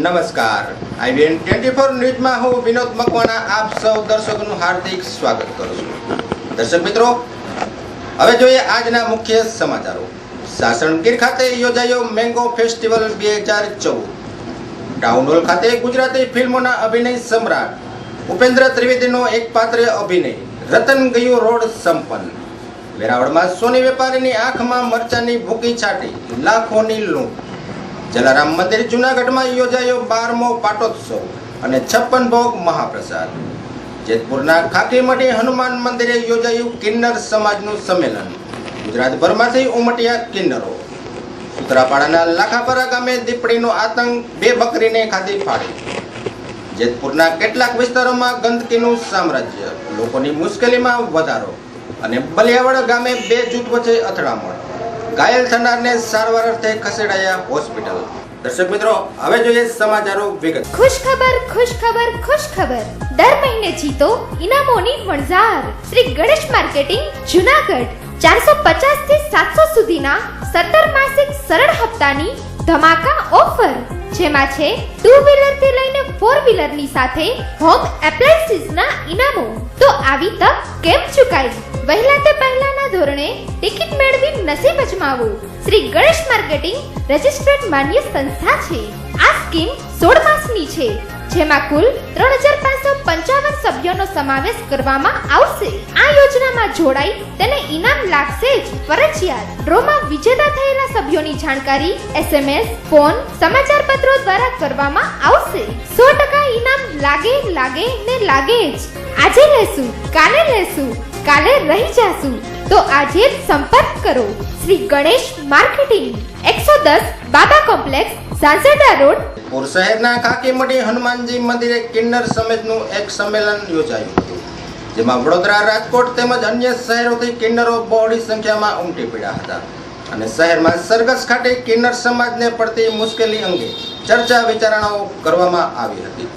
નમસ્કાર IBN 24 ન્યૂઝમાં હું વિનોદ મકવાણા આપ સૌ દર્શકોનું હાર્દિક સ્વાગત કરું છું। દર્શક મિત્રો, હવે જોઈએ આજના મુખ્ય સમાચારો। સાસણગીર ખાતે યોજાયો મેંગો ફેસ્ટિવલ 2014। ટાઉન હોલ ખાતે ગુજરાતી ફિલ્મોના અભિનય સમ્રાટ ઉપેન્દ્ર ત્રિવેદીનો એકપાત્રીય અભિનય રતન ગયું રોડ સંપન્ન। વેરાવળમાં સોની વેપારીની આંખમાં મરચાની ભૂકી છાટી લાખોની લૂંટ। જલારામ મંદિર જૂનાગઢમાં યોજાયો 12મો પાટોત્સવ અને 56 ભોગ મહાપ્રસાદ। જેતપુરના ખાકીમઢી હનુમાન મંદિરે યોજાયું કિન્નર સમાજનું સંમેલન। ગુજરાતભરમાંથી ઉમટ્યા કિન્નરો। સુત્રાપાડાના લાખાપરા ગામે દીપડીનો આતંક, 2 બકરીને ખાધી ફાડી। જેતપુરના કેટલાક વિસ્તારોમાં ગંદકીનું સામ્રાજ્ય, લોકોની મુશ્કેલીમાં વધારો અને બલિયાવડ ગામે 2 જૂથ વચ્ચે અથડામણ। ઘાયલ થનારને સારવાર અર્થે ખસેડાયા હોસ્પિટલ। દર્શક મિત્રો, હવે જોઈએ સમાચારો વિગત। ખુશ ખબર ખુશ ખબર ખુશ ખબર, દર મહિને જીતો ઇનામોની વણઝાર। શ્રી ગણેશ માર્કેટિંગ જૂનાગઢ 450 થી 700 સુધીના 17 માસિક સરળ હપ્તાની ધમાકા ઓફર, જેમાં છે 2 વ્હીલર થી લઈને 4 વ્હીલરની સાથે હોમ એપ્લાયન્સીસના ઇનામો। તો આવી તક કેમ ચૂકાઈ? વહેલા તે પહેલાના ધોરણે ટિકિટ મેળવી નસીબ અજમાવો। શ્રી ગણેશ માર્કેટિંગ રજિસ્ટર્ડ માન્ય સંસ્થા છે। આ સ્કીમ 16 માસની છે, જેમાં કુલ 3555 સભ્યોનો સમાવેશ કરવામાં આવશે। આ યોજનામાં જોડાઈ તેને ઇનામ લાગશે જ ફરજિયાત। ડ્રોમાં વિજેતા થયેલા સભ્યોની જાણકારી SMS, ફોન, સમાચાર પત્રો દ્વારા કરવામાં આવશે। 100% ઇનામ લાગે ને લાગે જ। આજે લેશું, કાલે લેશું, કાલે રહી જાશું, તો આજે જ સંપર્ક કરો। શ્રી ગણેશ માર્કેટિંગ, 110 બાબા કોમ્પ્લેક્સ, ઝાંઝરડા રોડ। પૂર શહેરના ખાકીમઢી હનુમાનજી મંદિરે કિન્નર સમાજનું એક સંમેલન યોજાયું હતું, જેમાં વડોદરા, રાજકોટ તેમજ અન્ય શહેરોથી કિન્નરો બહોળી સંખ્યામાં ઉમટી પડ્યા હતા અને શહેરમાં સરઘસ ખાતે કિન્નર સમાજને પડતી મુશ્કેલી અંગે ચર્ચા વિચારણાઓ કરવામાં આવી હતી।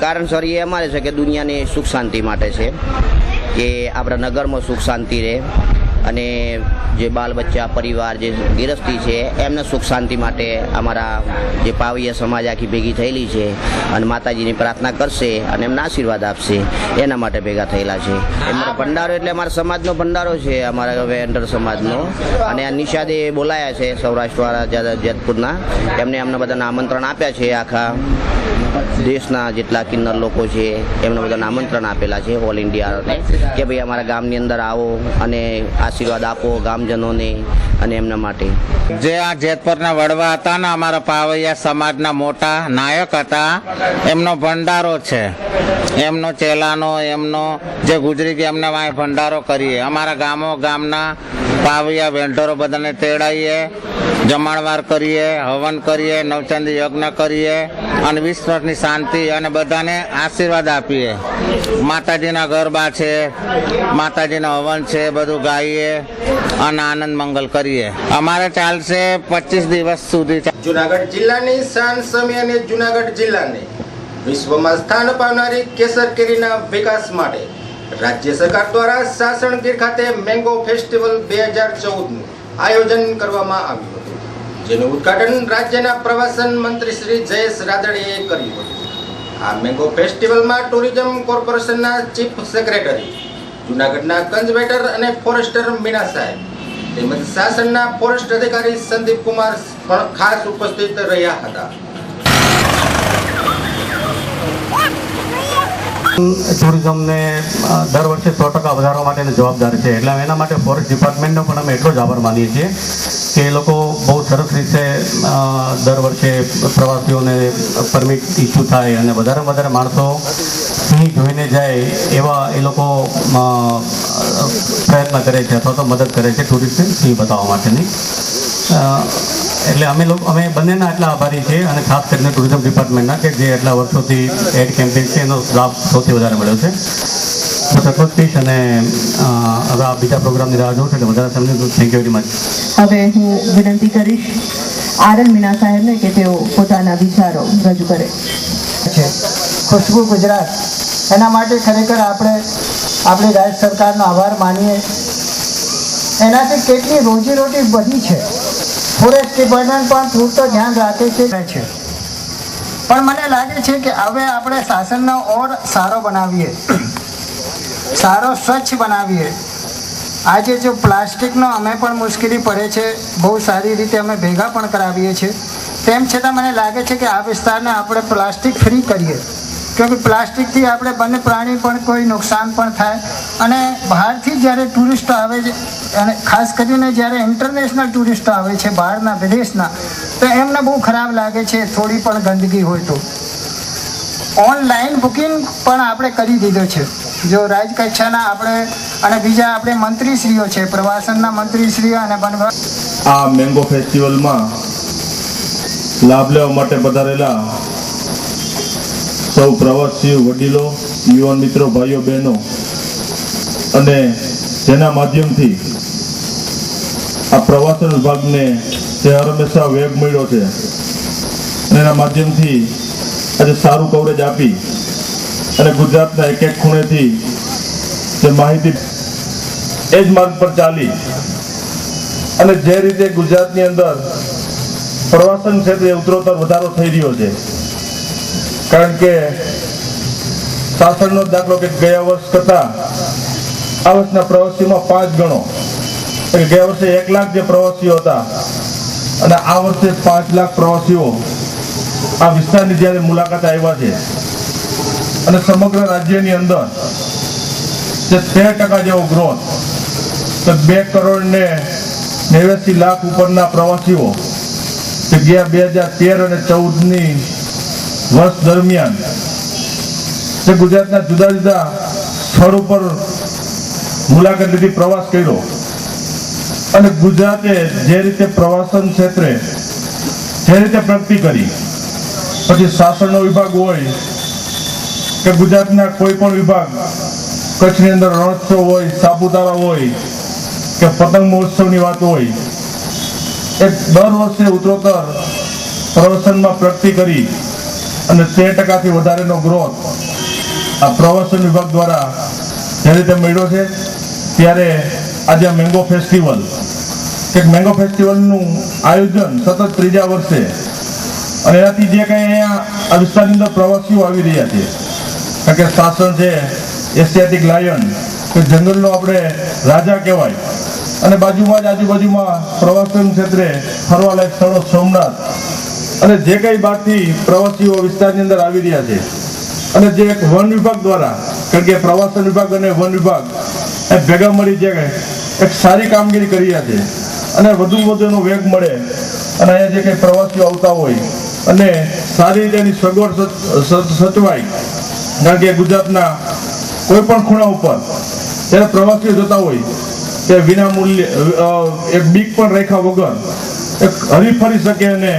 કારણસર એ અમારે છે કે દુનિયાની સુખ શાંતિ માટે છે, કે આપણા નગરમાં સુખ શાંતિ રહે અને જે બાલ બચ્ચા પરિવાર જે ગૃહસ્થી છે એમને સુખ શાંતિ માટે અમારા જે પાવૈયા સમાજ આખી ભેગી થયેલી છે અને માતાજીની પ્રાર્થના કરશે અને એમને આશીર્વાદ આપશે, એના માટે ભેગા થયેલા છે। અમારો ભંડારો એટલે અમારા સમાજનો ભંડારો છે, અમારા વેન્ડર સમાજનો, અને આ નિષાદે બોલાયા છે સૌરાષ્ટ્રવાળા જેતપુરના, એમને અમને બધાને આમંત્રણ આપ્યા છે। આખા દેશના જેટલા કિન્નર લોકો છે એમને બધાને આમંત્રણ આપેલા છે ઓલ ઇન્ડિયાને, કે ભાઈ અમારા ગામની અંદર આવો અને આશીર્વાદ આપો ગામજનોને અને એમના માટે। જે આ જેતપુરના વડવા હતા ને, અમારા પાવૈયા સમાજના મોટા નાયક હતા, એમનો ભંડારો છે, એમનો ચેલાનો, એમનો જે ગુજરી ગયા એમને વાંય ભંડારો કરીએ। અમારા ગામના પાવૈયા વેન્ડરો બધાને તેડાઈએ જમણવાર કરીએ, હવન કરીએ, નવચંડી યજ્ઞ કરીએ અને 20 વર્ષની શાંતિ અને બધાને આશીર્વાદ આપીએ. માતાજીના ગરબા છે, માતાજીના હવન છે, બધું ગાઈએ અને આનંદ મંગલ કરીએ. અમારે ચાલશે 25 દિવસ સુધી. જુનાગઢ જિલ્લાની શાન સમી અને જુનાગઢ જિલ્લાને વિશ્વમાં સ્થાન પામનારી કેસર કેરીના વિકાસ માટે રાજ્ય સરકાર દ્વારા સાસણગીર ખાતે મેંગો ફેસ્ટિવલ 2014નું આયોજન કરવામાં આવ્યું હતું, જેનું ઉદ્ઘાટન રાજ્યના પ્રવાસન મંત્રી શ્રી જયેશ રાદડીએ કર્યું હતું. આ મેંગો ફેસ્ટિવલમાં ટુરિઝમ કોર્પોરેશનના ચીફ સેક્રેટરી, જુનાગઢના કન્ઝર્વેટર અને ફોરેસ્ટર મીના સાહેબ તેમજ શાસનના ફોરેસ્ટ અધિકારી સંદીપ કુમાર પણ ખાસ ઉપસ્થિત રહ્યા હતા. ટુરિઝમને દર વર્ષે 100% વધારવા માટે જવાબદાર છે, એટલે એના માટે ફોરેસ્ટ ડિપાર્ટમેન્ટનો પણ અમે એટલો જ આભાર માનીએ છીએ કે એ લોકો બહુ સરસ રીતે દર વર્ષે પ્રવાસીઓને પરમિટ ઇસ્યુ થાય અને વધારેમાં વધારે માણસો સિંહ જોઈને જાય એવા એ લોકો પ્રયત્ન કરે છે અથવા તો મદદ કરે છે ટુરિસ્ટને સિંહ બતાવવા માટેની. એટલે અમે બંનેના એટલા આભારી છીએ અને ખાસ કરીને ટુરિઝમ ડિપાર્ટમેન્ટના કે જે એટલા વર્ષોથી એડ કેમ્પેન છે એનો લાભ સૌથી વધારે મળ્યો છે. હું સતત કહીશ અને હવે આ બીજા પ્રોગ્રામની રાહ જોઉં છું એટલે વધારે સમજુ. Thank you very much. હવે હું વિનંતી કરીશ આરએલ મીના સાહેબને કે તેઓ પોતાના વિચારો રજૂ કરે. ખુશ્બુ ગુજરાત, એના માટે ખરેખર આપણે આપણી રાજ્ય સરકારનો આભાર માનીએ. એનાથી કેટલી રોજીરોટી વધી છે. ફોરેસ્ટ ડિપાર્ટમેન્ટ પણ પૂરતો ધ્યાન રાખે છે, પણ મને લાગે છે કે હવે આપણે શાસનનો ઓર સારો બનાવીએ, સારો સ્વચ્છ બનાવીએ. આજે જો પ્લાસ્ટિકનો અમે પણ મુશ્કેલી પડે છે, બહુ સારી રીતે અમે ભેગા પણ કરાવીએ છીએ, તેમ છતાં મને લાગે છે કે આ વિસ્તારને આપણે પ્લાસ્ટિક ફ્રી કરીએ, કેમકે પ્લાસ્ટિકથી આપણે બંને પ્રાણી પણ કોઈ નુકસાન પણ થાય. અને બહારથી જ્યારે ટુરિસ્ટો આવે છે અને ખાસ કરીને જ્યારે ઇન્ટરનેશનલ ટુરિસ્ટો આવે છે બહારના વિદેશના, તો એમને બહુ ખરાબ લાગે છે થોડી પણ ગંદકી હોય તો. ઓનલાઈન બુકિંગ પણ આપણે કરી દીધો છે. જો રાજકક્ષાના આપણે અને બીજા આપણે મંત્રીશ્રીઓ છે, પ્રવાસનના મંત્રીશ્રીઓ અને આ મેંગો ફેસ્ટિવલમાં લાભ લેવા માટે પધારેલા સૌ પ્રવાસીઓ, વડીલો, યુવાન મિત્રો, ભાઈઓ, બહેનો અને જેના માધ્યમથી આ પ્રવાસન વિભાગને જે હંમેશા વેગ મળ્યો છે અને એના માધ્યમથી આજે સારું કવરેજ આપી અને ગુજરાતના એક એક ખૂણેથી જે માહિતી એ જ માર્ગ પર ચાલી અને જે રીતે ગુજરાતની અંદર પ્રવાસન ક્ષેત્રે ઉત્તરોત્તર વધારો થઈ રહ્યો છે. કારણ કે શાસનનો દાખલો કે ગયા વર્ષ કરતાં આ વર્ષના પ્રવાસીઓમાં 5 ગણો, ગયા વર્ષે 1 લાખ જે પ્રવાસીઓ હતા અને આ વર્ષે 5 લાખ પ્રવાસીઓ આ વિસ્તારની જ્યારે મુલાકાતે આવ્યા છે અને સમગ્ર રાજ્યની અંદર જે 13% જેવો ગ્રોથ, તો 2 કરોડ ને 89 લાખ ઉપરના પ્રવાસીઓ ગયા 2013 અને 14ની વર્ષ દરમિયાન જે ગુજરાતના જુદા જુદા સ્થળ ઉપર મુલાકાત લીધી, પ્રવાસ કર્યો અને ગુજરાતે જે રીતે પ્રવાસન ક્ષેત્રે જે રીતે પ્રગતિ કરી, પછી શાસનનો વિભાગ હોય કે ગુજરાતના કોઈ પણ વિભાગ, કચ્છની અંદર રણોત્સવ હોય, સાપુતારા હોય કે પતંગ મહોત્સવની વાત હોય, એ દર વર્ષે ઉત્તરોત્તર પ્રવાસનમાં પ્રગતિ કરી અને 13%થી વધારેનો ગ્રોથ આ પ્રવાસન વિભાગ દ્વારા જે રીતે મળ્યો છે. ત્યારે આજે મેંગો ફેસ્ટિવલ, એક મેંગો ફેસ્ટિવલનું આયોજન સતત 3જા વર્ષે, અને એનાથી જે કંઈ અહીંયા આ વિસ્તારની અંદર પ્રવાસીઓ આવી રહ્યા છે, કારણ કે શાસન છે એશિયાટિક લાયન, કે જંગલનો આપણે રાજા કહેવાય, અને બાજુમાં જ આજુબાજુમાં પ્રવાસન ક્ષેત્રે ફરવાલાયક સ્થળો સોમનાથ, અને જે કંઈ બહારથી પ્રવાસીઓ વિસ્તારની અંદર આવી રહ્યા છે, અને જે એક વન વિભાગ દ્વારા, કારણ કે પ્રવાસન વિભાગ અને વન વિભાગ એ ભેગા મળી જે એક સારી કામગીરી કરી રહ્યા છે અને વધુ એનો વેગ મળે અને અહીંયા જે કંઈ પ્રવાસીઓ આવતા હોય અને સારી રીતે એની સગવડ સચવાય. કારણ કે ગુજરાતના કોઈ પણ ખૂણા ઉપર જ્યારે પ્રવાસીઓ જતા હોય તે વિના મૂલ્યે એક બીક પણ રાખ્યા વગર એક હરીફરી શકે અને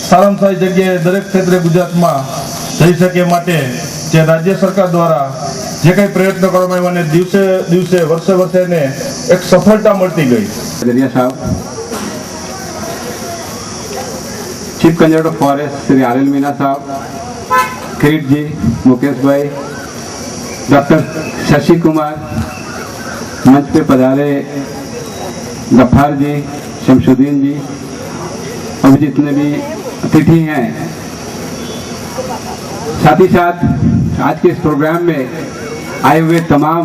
સારામાં સારી જગ્યાએ દરેક ક્ષેત્રે ગુજરાતમાં જઈ શકે માટે જે રાજ્ય સરકાર દ્વારા જે કંઈ પ્રયત્નો કરવામાં આવ્યા અને દિવસે દિવસે વર્ષે એને એક સફળતા મળતી ગઈ. गलिया साहब, chief conservator of forest Shri RL. Meena साहब, किरीट जी, मुकेश भाई, डॉक्टर शशि कुमार, मंच पे पधारे गफ्फार जी, शमशुद्दीन जी और जितने भी अतिथि हैं, साथ ही साथ आज के इस प्रोग्राम में आए हुए तमाम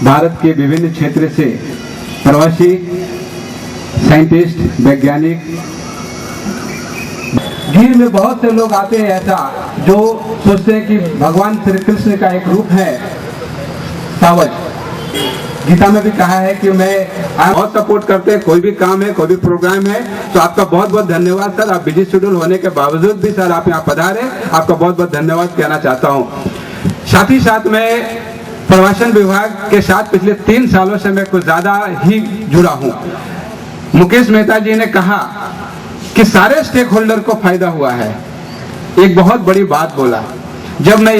भारत के विभिन्न क्षेत्र से प्रवासी साइंटिस्ट, वैज्ञानिक। गिर में बहुत से लोग आते हैं ऐसा जो सोचते हैं कि भगवान श्री कृष्ण का एक रूप है सावज। गीता में भी कहा है कि मैं बहुत सपोर्ट करते हैं, कोई भी काम है, कोई भी प्रोग्राम है, तो आपका बहुत बहुत धन्यवाद सर। आप बिजी शेड्यूल होने के बावजूद भी सर आप यहाँ पधारे, आपका बहुत बहुत धन्यवाद कहना चाहता हूँ। साथ ही साथ मैं प्रवासन विभाग के साथ पिछले 3 सालों से मैं कुछ ज्यादा ही जुड़ा हूँ। मुकेश मेहता जी ने कहा कि सारे स्टेक होल्डर को फायदा हुआ है। एक बहुत बड़ी बात बोला, जब मैं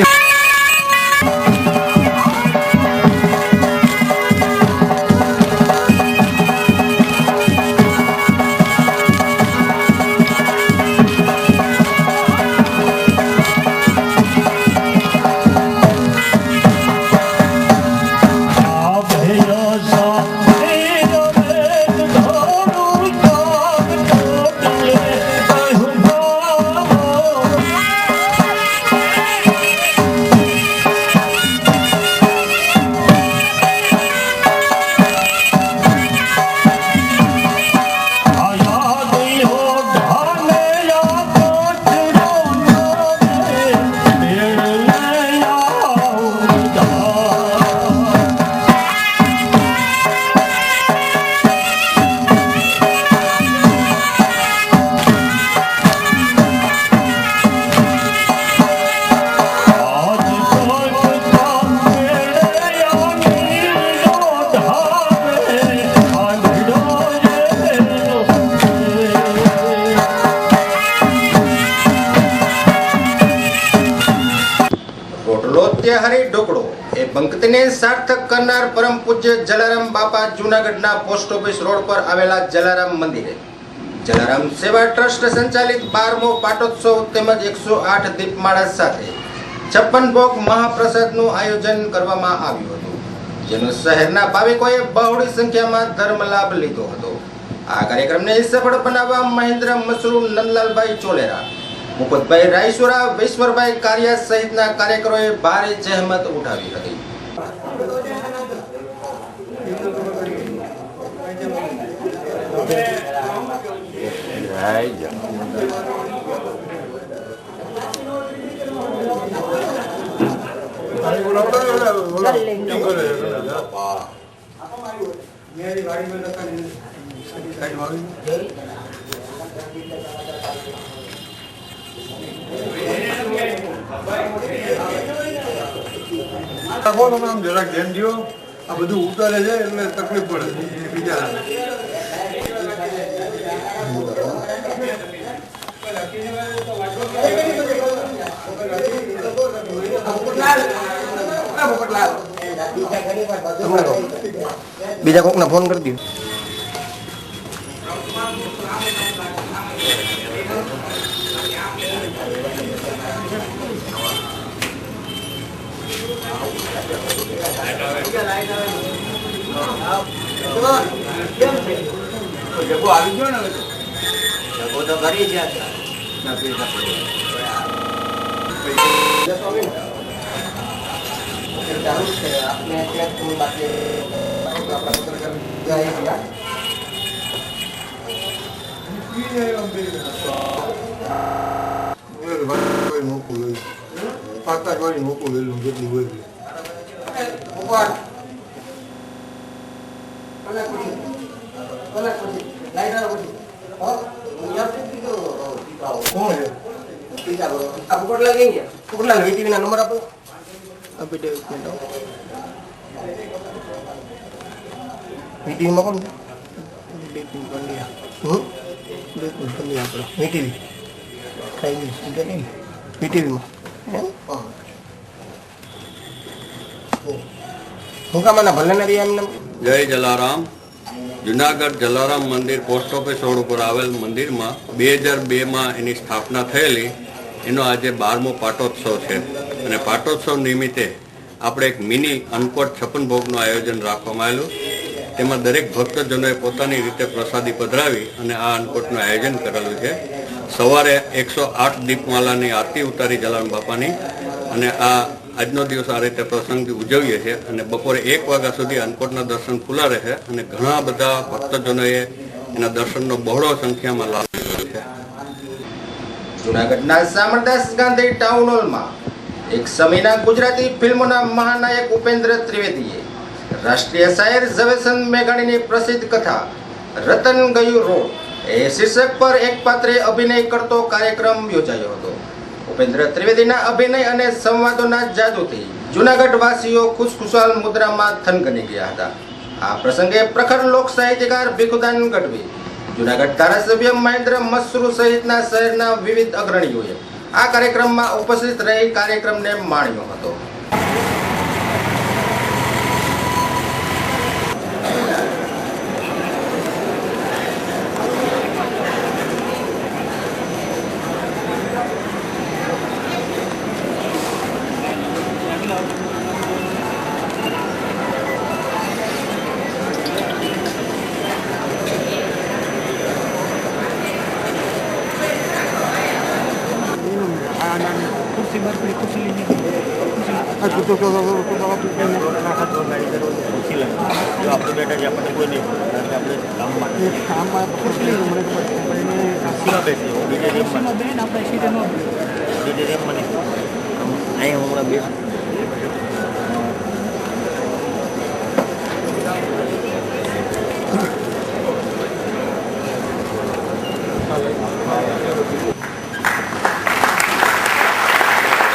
હરી ઢોકળો એ પંક્તિને સાર્થક કરનાર પરમ પૂજ્ય જલારામ બાપા જૂનાગઢના પોસ્ટ ઓફિસ રોડ પર આવેલા જલારામ મંદિરે જલારામ સેવા ટ્રસ્ટ સંચાલિત 12મો પાટોત્સવ તેમજ 108 દીપમાળા સાથે 56 ભોગ મહાપ્રસાદનું આયોજન કરવામાં આવ્યું હતું, જેનો શહેરના ભાવિકોએ બહોળી સંખ્યામાં ધર્મ લાભ લીધો હતો. આ કાર્યક્રમને સફળ બનાવવા મહેન્દ્ર મસરૂ, નંદલાલભાઈ ચોલેરા, મુકુતભાઈ રાયસુરા, વિશ્વરભાઈ કારિયા સહિતના કાર્યકરોએ ભારે જહેમત ઉઠાવી હતી. આમ જરાક ધ્યાન દો, આ બધું ઉતારે છે એટલે તકલીફ પડે બિચારાને. બીજા કોકને ફોન કરી દો. આવી ગયો ને તો કરી છે. પાતાવાળી મોકું વેલું જેટલું હોય નંબર આપો. મીટિંગમાં કોણ બિલકુલ ગમે આપણો વીટીવી ખાઈ ગયું વીટીવીમાં હું કામના ભલે નથી એમને. જય જલારામ. જુનાગઢ જલારામ મંદિર પોસ્ટ ઓફિસ રોડ ઉપર આવેલ મંદિરમાં 2002માં એની સ્થાપના થયેલી. એનો આજે 12મો પાટોત્સવ છે અને પાટોત્સવ નિમિત્તે આપણે એક મિની અન્નકોટ 56 ભોગનું આયોજન રાખવામાં આવેલું. તેમાં દરેક ભક્તજનોએ પોતાની રીતે પ્રસાદી પધરાવી અને આ અન્નકોટનું આયોજન કરેલું છે. સવારે 108 દીપમાલાની આરતી ઉતારી જલારામ બાપાની અને આજનો દિવસ આ રીતે પ્રસંગથી ઉજવીએ છીએ અને બપોરે 1 વાગ્યા સુધી અન્નકોટના દર્શન ખુલ્લા રહે અને ઘણા બધા ભક્તજનોએ એના દર્શનનો બહોળો સંખ્યામાં લાભ લીધો છે. જૂનાગઢના સામરદાસ ગાંધી ટાઉન હોલમાં એક સમયના ગુજરાતી ફિલ્મોના મહાનાયક ઉપેન્દ્ર ત્રિવેદીએ રાષ્ટ્રીય શાયર ઝવેરચંદ મેઘાણીની પ્રસિદ્ધ કથા રતન ગયું રોડ એ શીર્ષક પર એક પાત્રે અભિનય કરતો કાર્યક્રમ યોજાયો હતો. ઉપેન્દ્ર ત્રિવેદીના અભિનય અને સંવાદોના જાદુથી જૂનાગઢ વાસીઓ ખુશખુશાલ મુદ્રામાં થનગની ગયા હતા. આ પ્રસંગે પ્રખર લોક સાહિત્યકાર ભીખુદાન ગઢવી, જૂનાગઢ ધારાસભ્ય મહેન્દ્ર મસરૂ સહિતના શહેરના વિવિધ અગ્રણીઓએ આ કાર્યક્રમમાં ઉપસ્થિત રહી કાર્યક્રમને માણ્યો હતો.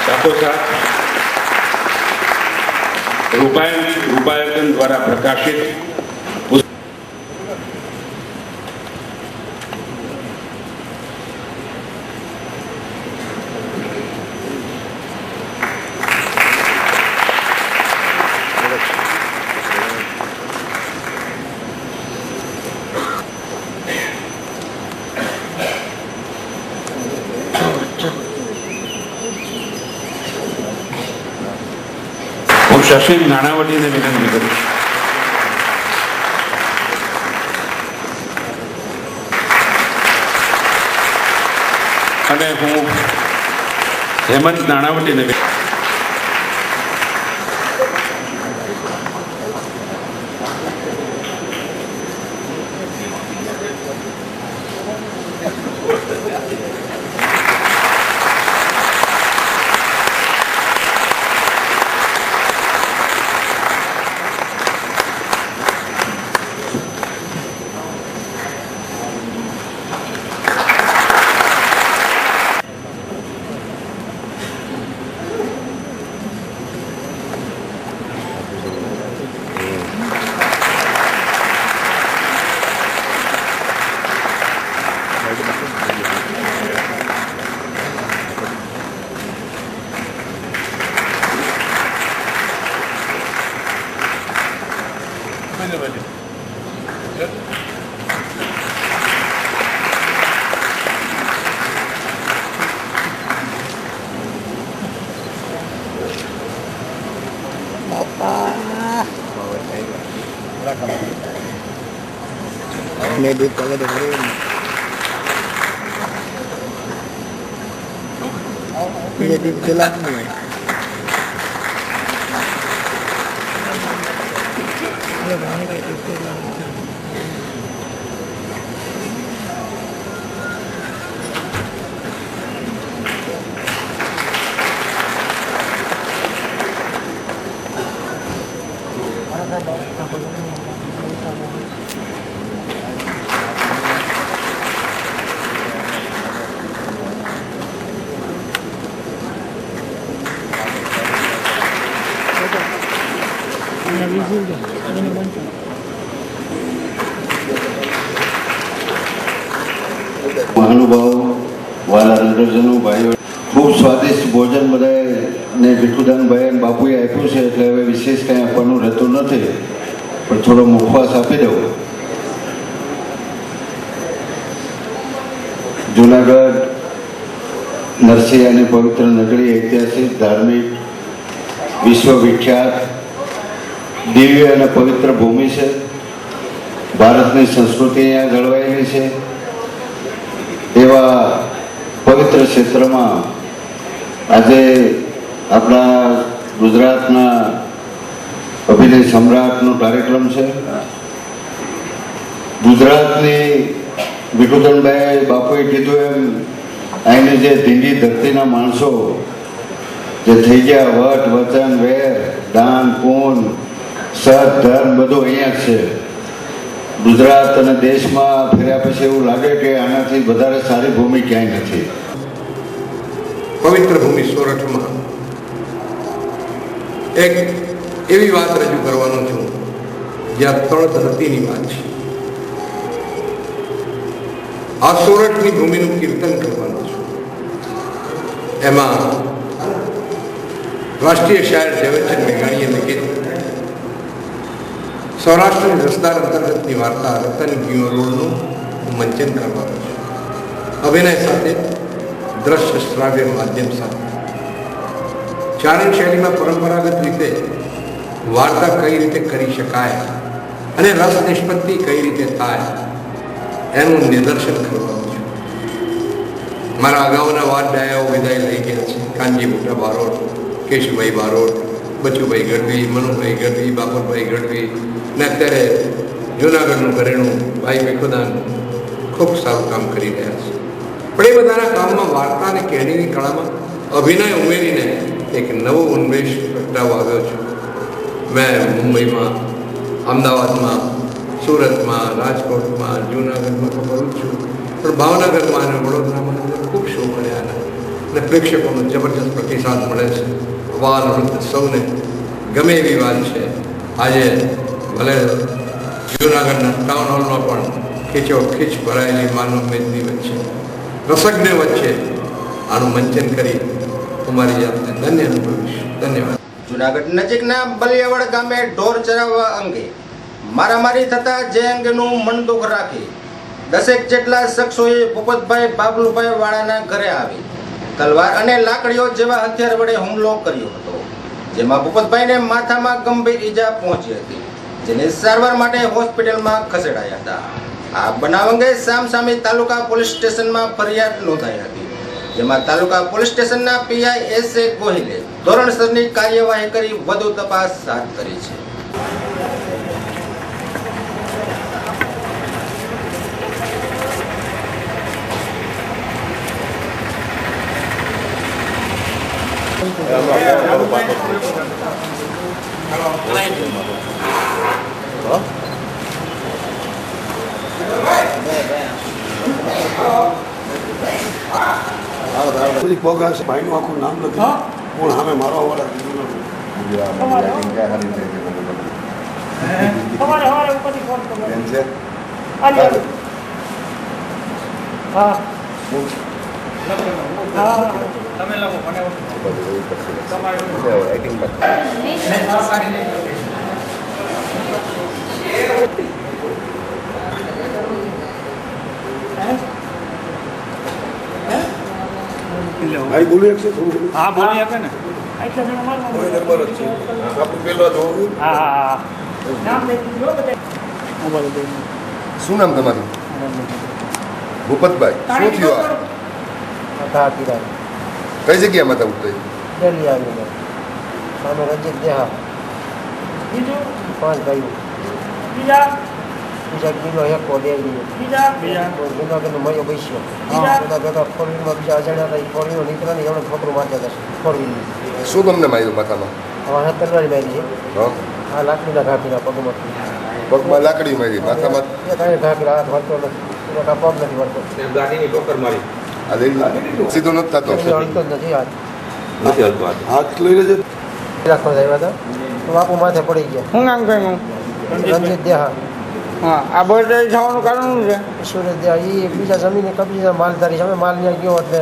સાથોસાથ રૂપાયતન દ્વારા પ્રકાશિત શશીલ નાણાવટીને વિનંતી કરું છું. અને હું હેમંત નાણાવટીને મેં દૂધ પગલે ભર્યું ये दीप जला नहीं है ये बनाने का दीप जला મહાનુભાવો, વાલા નગરજનો, ભાઈઓ, ખૂબ સ્વાદિષ્ટ ભોજન બધાએ ને ભીખુદાનભાઈ અને બાપુએ આપ્યું છે, એટલે હવે વિશેષ કંઈ આપવાનું રહેતું નથી, પણ થોડો મુખવાસ આપી દઉં. જુનાગઢ નરસિંહાની પવિત્ર નગરી, ઐતિહાસિક, ધાર્મિક, વિશ્વવિખ્યાત, દિવ્ય અને પવિત્ર ભૂમિ છે. ભારતની સંસ્કૃતિ અહીંયા જળવાયેલી છે. એવા પવિત્ર ક્ષેત્રમાં આજે આપણા ગુજરાતના અભિનય સમ્રાટનો કાર્યક્રમ છે. ગુજરાતની ભીખુદાનભાઈ બાપુએ કીધું એમ અહીંની જે ધીંડી ધરતીના માણસો જે થઈ ગયા, વટ વચન વેર દાન પૂન સત ધર્મ બધું અહીંયા જ છે. ગુજરાત અને દેશમાં ફર્યા પછી એવું લાગે કે આનાથી વધારે સારી ભૂમિ ક્યાંય નથી. પવિત્ર ભૂમિ સોરઠમાં એક એવી વાત રજૂ કરવાનો છું જ્યાં તળ ધરતીની વાત છે. આ સોરઠની ભૂમિનું કીર્તન કરવાનું છું. એમાં રાષ્ટ્રીય શાયર ઝવેરચંદ મેઘાણીએ લખિત સૌરાષ્ટ્રની રસદાર અંતર્ગતની વાર્તા રતન ગિયોરોળનું મંચન કરવાનું છે. અભિનય સાથે દ્રશ્ય શ્રાવ્ય માધ્યમ સાથે ચારણ શૈલીમાં પરંપરાગત રીતે વાર્તા કઈ રીતે કરી શકાય અને રસ નિષ્પત્તિ કઈ રીતે થાય એનું નિદર્શન કરવાનું છે. મારા અગાઉના વાત ડાયાઓ વિદાય લઈ ગયા છે. કાનજી મોટા બારોટ, કેશુભાઈ બારોટ, બચુભાઈ ગઢવી, મનુભાઈ ગઢવી, બાપુભાઈ ગઢવી ને અત્યારે જૂનાગઢનું ઘરેણું ભાઈ ભીખુદાન ખૂબ સારું કામ કરી રહ્યા છે. પણ એ બધાના કામમાં વાર્તા અને કહેણીની કળામાં અભિનય ઉમેરીને એક નવો ઉન્મેષ પ્રગટાવવા આવ્યો છું. મેં મુંબઈમાં, અમદાવાદમાં, સુરતમાં, રાજકોટમાં, જૂનાગઢમાં તો કરું જ છું, પણ ભાવનગરમાં અને વડોદરામાં ખૂબ શો કર્યા અને પ્રેક્ષકોનો જબરજસ્ત પ્રતિસાદ મળે છે. બાલ વૃદ્ધ સૌને ગમે એવી વાત છે. આજે ભલે જૂનાગઢના ટાઉન હોલમાં પણ ખીચોખીચ ભરાયેલી માનવ મેદની વચ્ચે, રસજ્ઞ વચ્ચે આનું મંચન કરી હું મારી જાતને ધન્ય અનુભવીશ. ધન્યવાદ. જુનાગઢ નજીકના બલિયાવડ ગામે ઢોર ચરાવવા અંગે મારામારી થતા જે અંગેનું મન દુઃખ રાખી 10 જેટલા શખ્સોએ ભૂપતભાઈ બાબલુભાઈ વાળાના ઘરે આવી તલવાર અને લાકડીઓ જેવા હથિયાર વડે હુમલો કર્યો હતો, જેમાં ભૂપતભાઈને માથામાં ગંભીર ઈજા પહોંચી હતી, જેને સારવાર માટે હોસ્પિટલમાં ખસેડાયા હતા. આ બનાવ અંગે સામસામી તાલુકા પોલીસ સ્ટેશનમાં ફરિયાદ નોંધાઈ હતી, જેમાં તાલુકા પોલીસ સ્ટેશનના પીઆઈ એસ.એ. ગોહિલે ધોરણસરની કાર્યવાહી કરી વધુ તપાસ હાથ ધરી છે. પ્રોગ્રામ છે. ભાઈનું આખું નામ નથી પણ સામે મારવા વાળા ભાઈ બોલી શકશે થોડું? હા બોલી આપે ને. શું નામ તમારું? ભૂપતભાઈ. શું થયું? કઈ જગ્યામાં હતા ઉતરી? સામે રંજીત દેહા, 5 ભાઈઓ, બીજા કિલો એક કોડેલી, જુનાગઢનો મયો બેસ્યો, બધા ભેગા ફોરવીલમાં બીજા અજાણ્યા હતા. એ ફોરવીલો નીકળ્યા ને એવડે છોકરું મારતા હતા ફોરવીલ. શું તમને માર્યું માથામાં? હવે તલવારી મારી છે. હા, લાકડીના ઘાટીના પગમાં. પગમાં લાકડી મારી, માથામાં ઘા કર્યા, હાથ વળતો નથી, પગ નથી વળતો. ગાડીની ટોકર મારી. સીધો નથી થતો. હલતો જ નથી હાથ. નથી હલતો હાથ લઈ લેજે. રાખવા આવ્યા હતા તો બાપુ માથે પડી ગયા. શું નામ કહ્યું? રંજીત દેહા. હા આ બધે જવાનું કારણ શું છે? સુરત એ બીજા જમીને કબજે માલધારી છે. માલ ત્યાં ગયો એટલે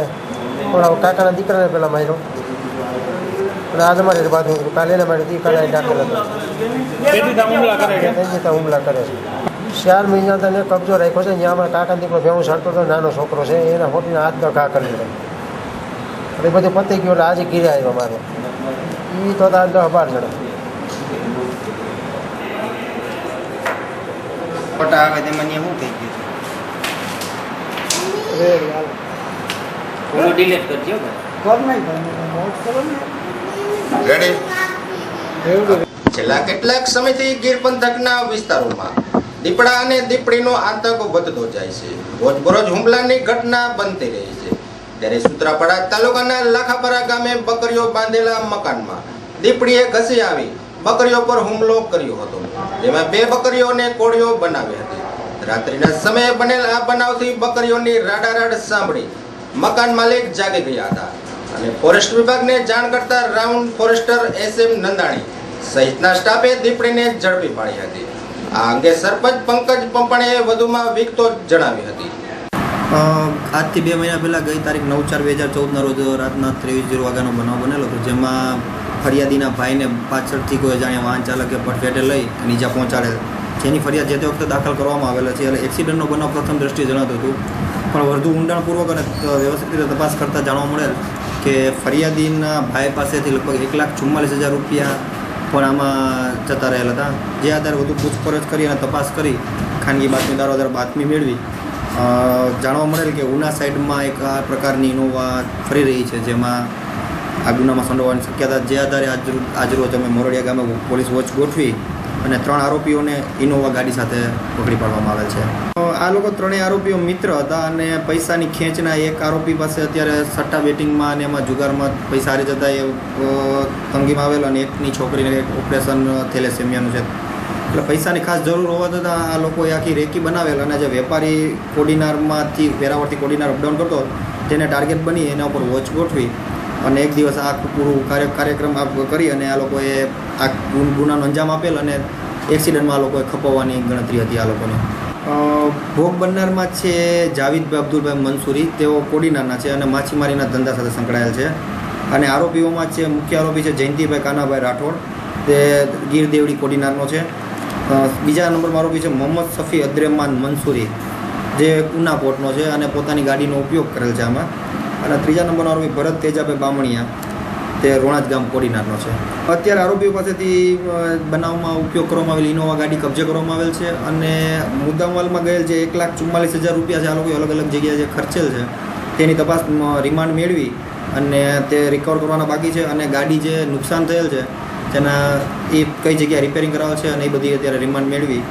ઓલા કાકાના દીકરાને પહેલાં માર્યો અને આજે મારે બાજુ કાલે એના માટે કાલે દાખલ હતો. હુમલા કરે છે. 4 મહિના તને કબજો રાખ્યો છે. ત્યાં અમારા કાકા દીકરો ભેવું સાડતો હતો, નાનો છોકરો છે, એના હોટીના હાથ ઘા કરી લીધો. એટલે બધું પતી ગયું એટલે આજે ઘીરે આવ્યો મારે. એ તો 10-12 જણા. ફોટા આવે તેમાં શું થઈ ગયું? ડિલીટ કરજો. છેલ્લા કેટલાક સમયથી ગીર પંથકના વિસ્તારોમાં દીપડા અને દીપડીનો આતંક વધતો જાય છે. રોજબરોજ હુમલાની ઘટના બનતી રહી છે. ત્યારે સૂત્રાપાડા તાલુકાના લાખાપરા ગામે બકરીઓ બાંધેલા મકાનમાં દીપડીએ ઘસી આવી બકરીઓ પર હુમલો કર્યો હતો. જેમાં 2 બકરીઓને કોળીઓ બનાવી હતી. રાત્રિના સમયે બનેલ આ બનાવથી બકરીઓની રાડારાડ સાંભળી મકાન માલિક જાગી ગયા હતા અને ફોરેસ્ટ વિભાગને જાણ કરતા રાઉન્ડ ફોરેસ્ટર SM નંદાણી સહિતના સ્ટાફે દીપડીને ઝડપી પાડી હતી. આ અંગે સરપંચ પંકજ પંપણીએ વધુમાં વિગતો જણાવી હતી. આજથી 2 મહિના પહેલાં ગઈ તારીખ 9/4/2014ના રોજ રાતના 23:00 વાગ્યાનો બનાવ બનેલો હતો. જેમાં ફરિયાદીના ભાઈને પાછળથી કોઈ અજાણ્યા વાહન ચાલકે પટફેટે લઈ અને ઈજા પહોંચાડેલ, જેની ફરિયાદ જે તે વખતે દાખલ કરવામાં આવેલા છે. એટલે એક્સિડન્ટનો બનાવ પ્રથમ દ્રષ્ટિએ જણાતું હતું, પણ વધુ ઊંડાણપૂર્વક અને વ્યવસ્થિત રીતે તપાસ કરતાં જાણવા મળેલ કે ફરિયાદીના ભાઈ પાસેથી લગભગ 1,44,000 રૂપિયા પણ આમાં જતા રહેલા હતા. જે આધારે વધુ પૂછપરછ કરી અને તપાસ કરી ખાનગી બાતમીદારો દ્વારા બાતમી મેળવી જાણવા મળેલ કે ઉના સાઈડમાં એક આ પ્રકારની ઇનોવા ફરી રહી છે, જેમાં આ ગુનામાં સંડોવવાની શક્યતા. જે આધારે આજરોજ અમે મોરડિયા ગામે પોલીસ વોચ ગોઠવી અને 3 આરોપીઓને ઇનોવા ગાડી સાથે પકડી પાડવામાં આવેલ છે. આ લોકો 3 આરોપીઓ મિત્ર હતા અને પૈસાની ખેંચના એક આરોપી પાસે અત્યારે સટ્ટા બેટિંગમાં અને એમાં જુગારમાં પૈસા હારી જતા એ તંગીમાં આવેલ અને એકની છોકરીને એક ઓપરેશન થેલેસેમિયાનું છે. એટલે પૈસાની ખાસ જરૂર હોવા છતાં આ લોકોએ આખી રેકી બનાવેલ અને જે વેપારી કોડીનારમાંથી વેરાવળથી કોડીનાર અપડાઉન કરતો તેને ટાર્ગેટ બની એના ઉપર વોચ ગોઠવી અને એક દિવસ આ પૂરું કાર્યક્રમ કરી અને આ લોકોએ આ ગુનાનો અંજામ આપેલ અને એક્સિડન્ટમાં આ લોકોએ ખપાવવાની ગણતરી હતી આ લોકોને. ભોગ બનનારમાં છે જાવીદભાઈ અબ્દુલભાઈ મંસૂરી, તેઓ કોડીનારના છે અને માછીમારીના ધંધા સાથે સંકળાયેલ છે. અને આરોપીઓમાં છે મુખ્ય આરોપી છે જયંતિભાઈ કાનાભાઈ રાઠોડ, તે ગીર દેવડી કોડીનારનો છે. બીજા નંબરમાં આરોપી છે મોહમ્મદ સફી અદ્રેમાન મંસૂરી, જે ઉના પોર્ટનો છે અને પોતાની ગાડીનો ઉપયોગ કરેલ છે આમાં. અને ત્રીજા નંબરનો આરોપી ભરત તેજાભાઈ બામણિયા, તે રોણાજ ગામ કોડીનારનો છે. અત્યારે આરોપીઓ પાસેથી બનાવમાં ઉપયોગ કરવામાં આવેલી ઇનોવા ગાડી કબજે કરવામાં આવેલ છે અને મુદ્દામાલમાં ગયેલ જે 1,44,000 રૂપિયા છે આ લોકોએ અલગ અલગ જગ્યાએ જે ખર્ચેલ છે તેની તપાસ રિમાન્ડ મેળવી અને તે રિકવર કરવાના બાકી છે. અને ગાડી જે નુકસાન થયેલ છે તેના એ કઈ જગ્યાએ રિપેરિંગ કરાવે છે અને એ બધી અત્યારે રિમાન્ડ મેળવી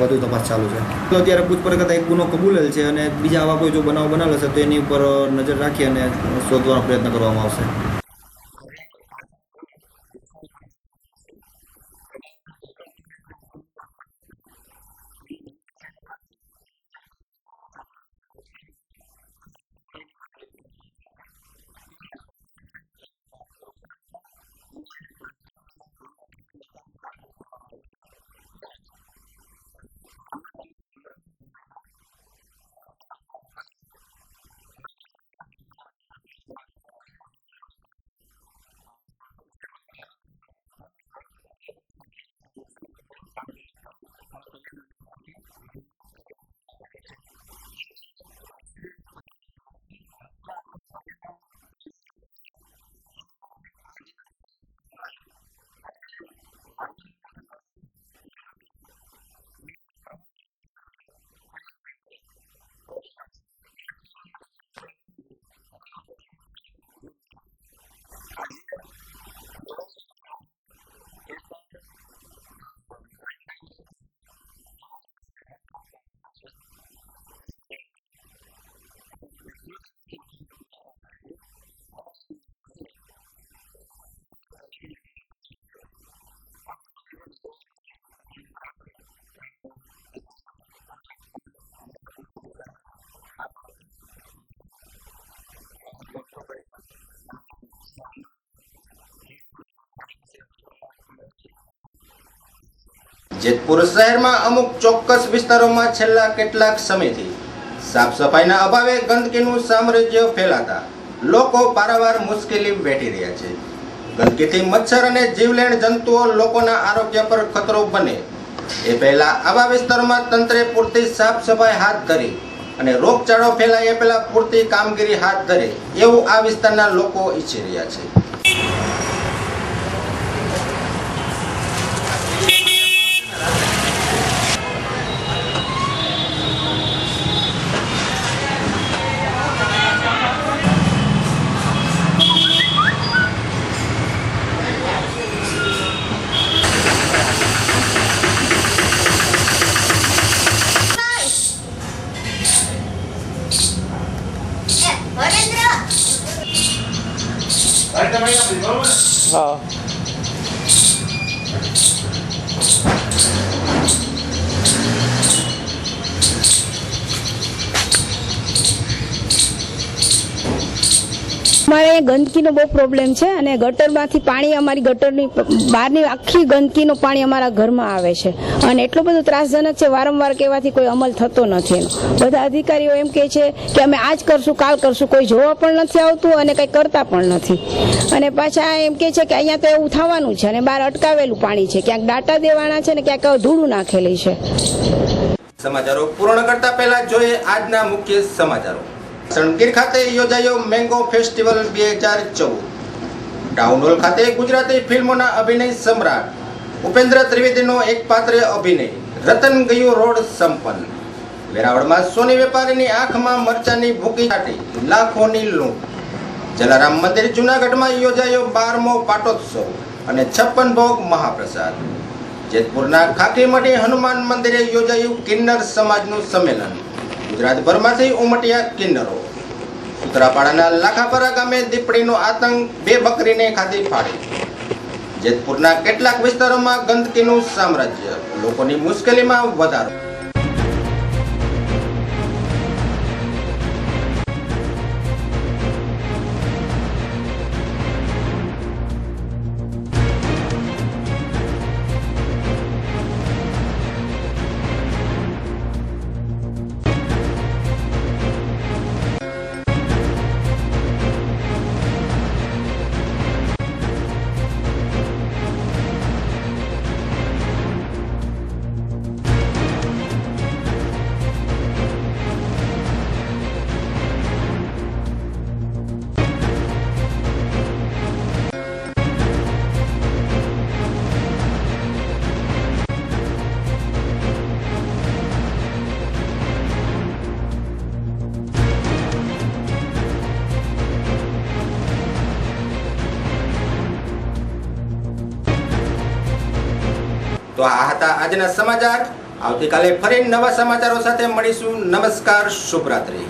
વધુ તપાસ ચાલુ છે. તો અત્યારે પૂછપરછ કરતાં એક ગુનો કબૂલેલ છે અને બીજા આવા કોઈ જો બનાવ બનાવેલો છે તો એની ઉપર નજર રાખી અને શોધવાનો પ્રયત્ન કરવામાં આવશે. જેતપુર શહેરમાં અમુક ચોક્કસ વિસ્તારોમાં છેલ્લા કેટલાક સમયથી સાફ સફાઈના અભાવે ગંદકીનું સામ્રાજ્ય ફેલાતા લોકો પારાવાર મુશ્કેલી વેઠી રહ્યા છે. ગંદકીથી મચ્છર અને જીવલેણ જંતુઓ લોકોના આરોગ્ય પર ખતરો બને એ પહેલા આવા વિસ્તારોમાં તંત્રે પૂરતી સાફ સફાઈ હાથ ધરી અને રોગચાળો ફેલાય એ પહેલા પૂરતી કામગીરી હાથ ધરે એવું આ વિસ્તારના લોકો ઈચ્છી રહ્યા છે. હા. અમારે ગંદકીનો બહુ પ્રોબ્લેમ છે અને ગટરમાંથી પાણી અમારી ગટરની બહારની આખી ગંદકીનું પાણી અમારા ઘરમાં આવે છે અને એટલો બધો ત્રાસજનક છે. વારંવાર કહેવાથી કોઈ અમલ થતો નથી એનો. બધા અધિકારીઓ એમ કહે છે કે અમે આજ કરશું કાલ કરશું, કોઈ જોવા પણ નથી આવતું અને કંઈ કરતા પણ નથી. અને પાછા એમ કહે છે કે અહીંયા તો એવું થવાનું છે અને બહાર અટકાવેલું પાણી છે, ક્યાંક ડાટા દેવાના છે ને ક્યાંક ધૂળું નાખેલી છે. સમાચારો પૂર્ણ કરતા પહેલા જોઈએ આજના મુખ્ય સમાચારો. સણગીર ખાતે યોજાયો મેંગો ફેસ્ટિવલ 2014. ટાઉન હોલ ખાતે ગુજરાતી ફિલ્મોના અભિનય સમ્રાટ ઉપેન્દ્ર ત્રિવેદીનો એક પાત્રીય અભિનય રતન ગયું રોડ સંપન્ન. વેરાવળમાં સોની વેપારીની આંખમાં મરચાની ભૂકી ચાટી લાખોની લૂંટ. જલારામ મંદિર જૂનાગઢમાં યોજાયો 12મો પાટોત્સવ અને 56 ભોગ મહાપ્રસાદ. જેતપુરના ખાકીમઢી હનુમાન મંદિરે યોજાયું કિન્નર સમાજનું સંમેલન. ગુજરાતભરમાંથી ઉમટ્યા કિન્નરો. ઉત્તરાપાડાના લાખાપરા ગામે દીપડીનો આતંક, 2 બકરીને ખાધી ફાડી. જેતપુરના કેટલાક વિસ્તારોમાં ગંદકીનું સામ્રાજ્ય, લોકોની મુશ્કેલીમાં વધારો. તો આ હતા આજના સમાચાર. આવતીકાલે ફરી નવા સમાચારો સાથે મળીશું. નમસ્કાર, શુભરાત્રી.